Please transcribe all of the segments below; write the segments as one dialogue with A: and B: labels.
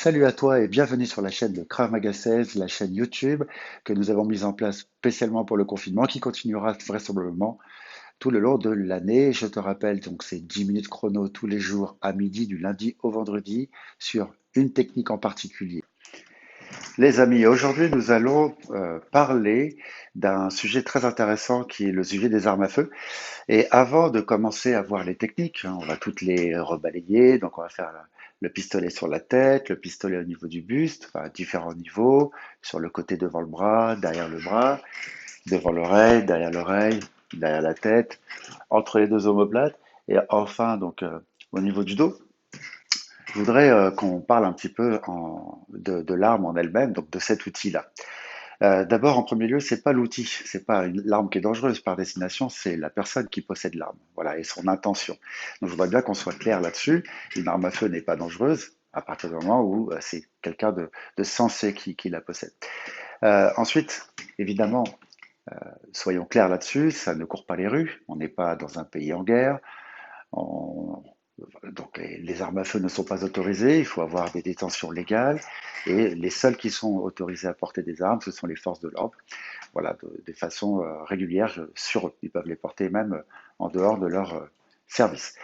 A: Salut à toi et bienvenue sur la chaîne de Krav Maga 16, la chaîne YouTube que nous avons mise en place spécialement pour le confinement, qui continuera vraisemblablement tout le long de l'année. Je te rappelle, donc c'est 10 minutes chrono tous les jours à midi, du lundi au vendredi, sur une technique en particulier. Les amis, aujourd'hui nous allons parler d'un sujet très intéressant qui est le sujet des armes à feu. Et avant de commencer à voir les techniques, hein, on va toutes les rebalayer. Donc, on va faire le pistolet sur la tête, le pistolet au niveau du buste, enfin, à différents niveaux, sur le côté devant le bras, devant l'oreille, derrière la tête, entre les deux omoplates. Et enfin, donc, au niveau du dos, je voudrais qu'on parle un petit peu de l'arme en elle-même, donc de cet outil-là. D'abord, en premier lieu, c'est pas l'outil, c'est pas l'arme qui est dangereuse par destination, c'est la personne qui possède l'arme, voilà, et son intention. Donc, je voudrais bien qu'on soit clair là-dessus. Une arme à feu n'est pas dangereuse à partir du moment où c'est quelqu'un de sensé qui la possède. Ensuite, évidemment, soyons clairs là-dessus, ça ne court pas les rues. On n'est pas dans un pays en guerre. On- donc les armes à feu ne sont pas autorisées, il faut avoir des détentions légales et les seuls qui sont autorisés à porter des armes, ce sont les forces de l'ordre, voilà, de façon régulière sur eux. Ils peuvent les porter même en dehors de leur service.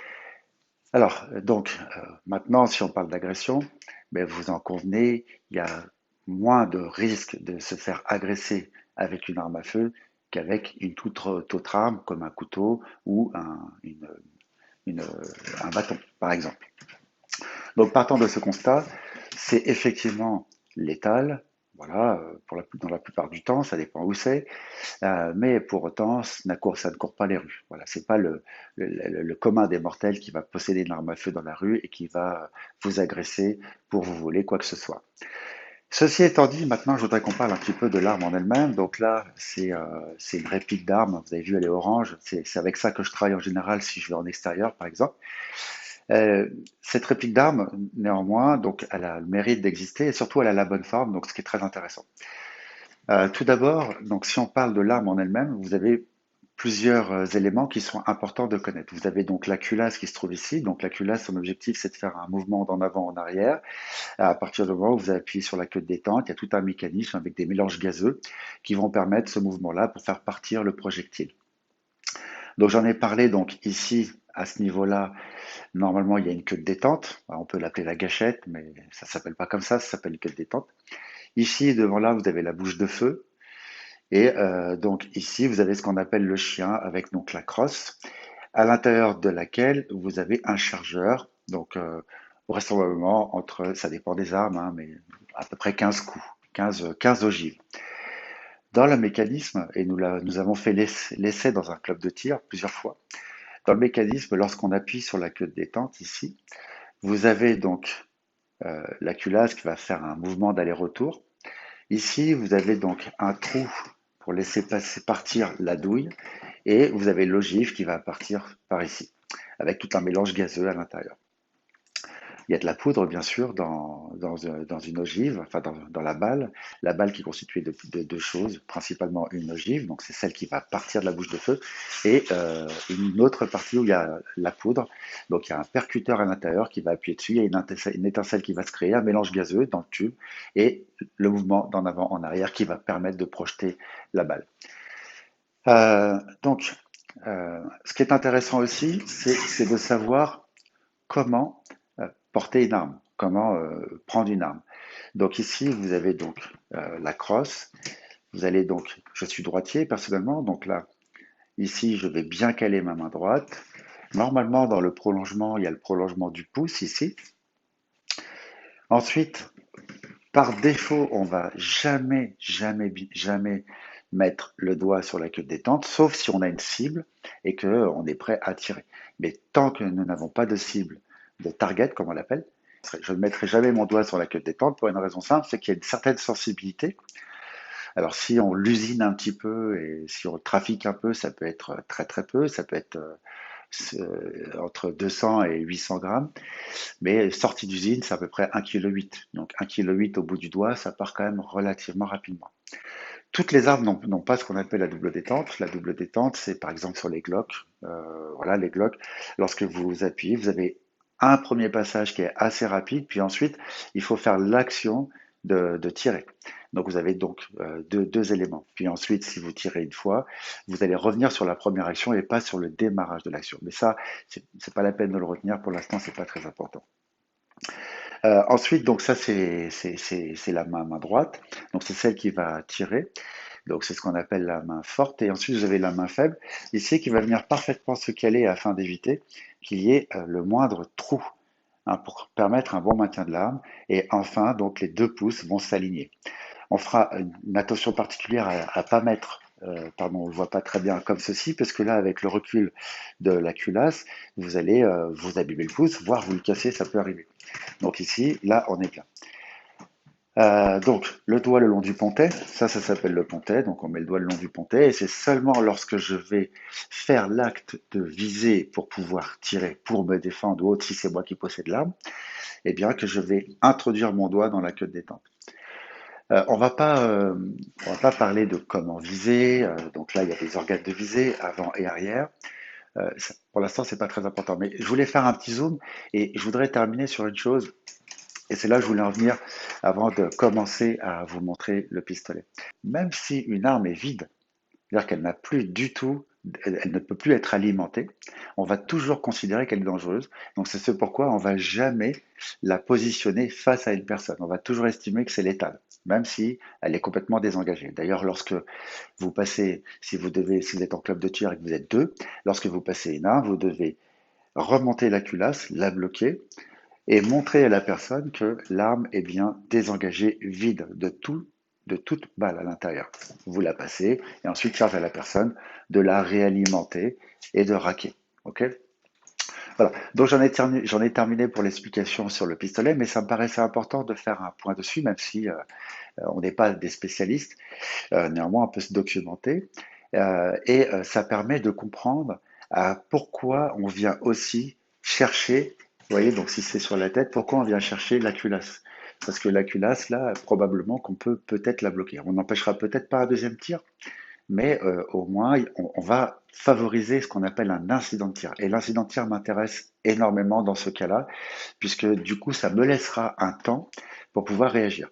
A: Alors, donc, maintenant, si on parle d'agression, ben, vous en convenez, il y a moins de risques de se faire agresser avec une arme à feu qu'avec une toute autre arme comme un couteau ou une, un bâton, par exemple. Donc, partant de ce constat, c'est effectivement létal. Voilà, dans la plupart du temps, ça dépend où c'est, mais pour autant, ça ne court pas les rues. Voilà, c'est pas le commun des mortels qui va posséder une arme à feu dans la rue et qui va vous agresser pour vous voler quoi que ce soit. Ceci étant dit, maintenant, je voudrais qu'on parle un petit peu de l'arme en elle-même. Donc là, c'est une réplique d'arme. Vous avez vu, elle est orange. C'est avec ça que je travaille en général si je vais en extérieur, par exemple. Euh, cette réplique d'arme, néanmoins, donc, elle a le mérite d'exister et surtout, elle a la bonne forme, donc ce qui est très intéressant. Tout d'abord, donc, si on parle de l'arme en elle-même, vous avez plusieurs éléments qui sont importants de connaître. Vous avez donc la culasse qui se trouve ici. Donc la culasse, son objectif, c'est de faire un mouvement d'en avant en arrière. À partir du moment où vous appuyez sur la queue de détente, il y a tout un mécanisme avec des mélanges gazeux qui vont permettre ce mouvement-là pour faire partir le projectile. Donc j'en ai parlé donc ici à ce niveau-là. Normalement, il y a une queue de détente. Alors, on peut l'appeler la gâchette, mais ça s'appelle pas comme ça s'appelle une queue de détente. Ici, devant là, vous avez la bouche de feu. Et donc ici, vous avez ce qu'on appelle le chien avec donc la crosse, à l'intérieur de laquelle vous avez un chargeur. Donc vraisemblablement ça dépend des armes, hein, mais à peu près 15 coups, 15 ogives. Dans le mécanisme, et nous avons fait l'essai dans un club de tir plusieurs fois, dans le mécanisme, lorsqu'on appuie sur la queue de détente ici, vous avez donc la culasse qui va faire un mouvement d'aller-retour. Ici, vous avez donc un trou pour laisser partir la douille et vous avez l'ogive qui va partir par ici, avec tout un mélange gazeux à l'intérieur. Il y a de la poudre, bien sûr, dans une ogive, enfin dans la balle qui est constituée de deux choses, principalement une ogive, donc c'est celle qui va partir de la bouche de feu, et une autre partie où il y a la poudre, donc il y a un percuteur à l'intérieur qui va appuyer dessus, il y a une étincelle qui va se créer, un mélange gazeux dans le tube, et le mouvement d'en avant en arrière qui va permettre de projeter la balle. Donc, ce qui est intéressant aussi, c'est de savoir comment porter une arme, comment prendre une arme. Donc ici, vous avez donc la crosse. Vous allez donc, je suis droitier personnellement, donc là, ici, je vais bien caler ma main droite. Normalement, dans le prolongement, il y a le prolongement du pouce ici. Ensuite, par défaut, on va jamais mettre le doigt sur la queue de détente, sauf si on a une cible et qu'on est prêt à tirer. Mais tant que nous n'avons pas de cible, de target, comme on l'appelle, je ne mettrai jamais mon doigt sur la queue de détente pour une raison simple, c'est qu'il y a une certaine sensibilité. Alors si on l'usine un petit peu et si on trafique un peu, ça peut être très très peu, ça peut être entre 200 et 800 grammes. Mais sortie d'usine, c'est à peu près 1,8 kg. Donc 1,8 kg au bout du doigt, ça part quand même relativement rapidement. Toutes les armes n'ont pas ce qu'on appelle la double détente. La double détente, c'est par exemple sur les Glock. Voilà, les Glock, lorsque vous appuyez, vous avez un premier passage qui est assez rapide, puis ensuite, il faut faire l'action de tirer. Donc vous avez donc deux éléments. Puis ensuite, si vous tirez une fois, vous allez revenir sur la première action et pas sur le démarrage de l'action. Mais ça, c'est pas la peine de le retenir. Pour l'instant, c'est pas très important. Ensuite, donc ça, c'est la main droite. Donc c'est celle qui va tirer. Donc c'est ce qu'on appelle la main forte. Et ensuite, vous avez la main faible, ici, qui va venir parfaitement se caler afin d'éviter qu'il y ait le moindre trou, hein, pour permettre un bon maintien de l'arme. Et enfin, donc les deux pouces vont s'aligner. On fera une attention particulière à pas mettre, pardon, on le voit pas très bien comme ceci, parce que là, avec le recul de la culasse, vous allez vous abîmer le pouce, voire vous le casser, ça peut arriver. Donc ici, là, on est bien. Donc, le doigt le long du pontet, ça s'appelle le pontet, donc on met le doigt le long du pontet, et c'est seulement lorsque je vais faire l'acte de viser pour pouvoir tirer, pour me défendre, ou autre, si c'est moi qui possède l'arme, eh bien que je vais introduire mon doigt dans la queue de détente. On va pas parler de comment viser, donc là il y a des organes de visée, avant et arrière. Pour l'instant, c'est pas très important, mais je voulais faire un petit zoom et je voudrais terminer sur une chose. Et c'est là que je voulais en venir avant de commencer à vous montrer le pistolet. Même si une arme est vide, c'est-à-dire qu'elle n'a plus du tout, elle ne peut plus être alimentée, on va toujours considérer qu'elle est dangereuse. Donc c'est ce pourquoi on va jamais la positionner face à une personne. On va toujours estimer que c'est létal, même si elle est complètement désengagée. D'ailleurs, lorsque vous passez, si vous êtes en club de tir et que vous êtes deux, lorsque vous passez une arme, vous devez remonter la culasse, la bloquer, et montrer à la personne que l'arme est bien désengagée, vide de toute balle à l'intérieur. Vous la passez et ensuite charge à la personne de la réalimenter et de raquer. Ok. Voilà. Donc j'en ai terminé pour l'explication sur le pistolet, mais ça me paraissait important de faire un point dessus, même si on n'est pas des spécialistes. Néanmoins, on peut se documenter ça permet de comprendre pourquoi on vient aussi chercher, vous voyez, donc si c'est sur la tête, pourquoi on vient chercher la culasse. Parce que la culasse, là, probablement qu'on peut peut-être la bloquer. On n'empêchera peut-être pas un deuxième tir, mais au moins, on va favoriser ce qu'on appelle un incident de tir. Et l'incident de tir m'intéresse énormément dans ce cas-là, puisque du coup, ça me laissera un temps pour pouvoir réagir.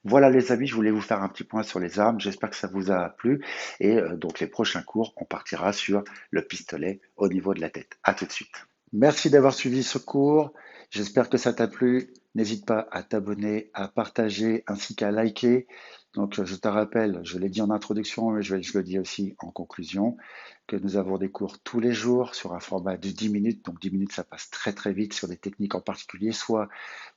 A: Voilà les amis, je voulais vous faire un petit point sur les armes, j'espère que ça vous a plu et donc les prochains cours, on partira sur le pistolet au niveau de la tête. À tout de suite. Merci d'avoir suivi ce cours, j'espère que ça t'a plu. N'hésite pas à t'abonner, à partager ainsi qu'à liker. Donc je te rappelle, je l'ai dit en introduction, mais je le dis aussi en conclusion, que nous avons des cours tous les jours sur un format de 10 minutes. Donc 10 minutes, ça passe très très vite sur des techniques en particulier. Soit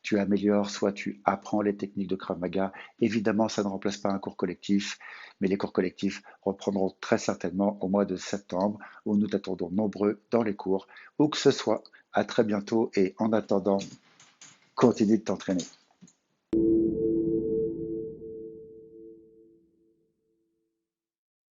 A: tu améliores, soit tu apprends les techniques de Krav Maga. Évidemment, ça ne remplace pas un cours collectif, mais les cours collectifs reprendront très certainement au mois de septembre, où nous t'attendons nombreux dans les cours, où que ce soit. À très bientôt et en attendant, continue de t'entraîner.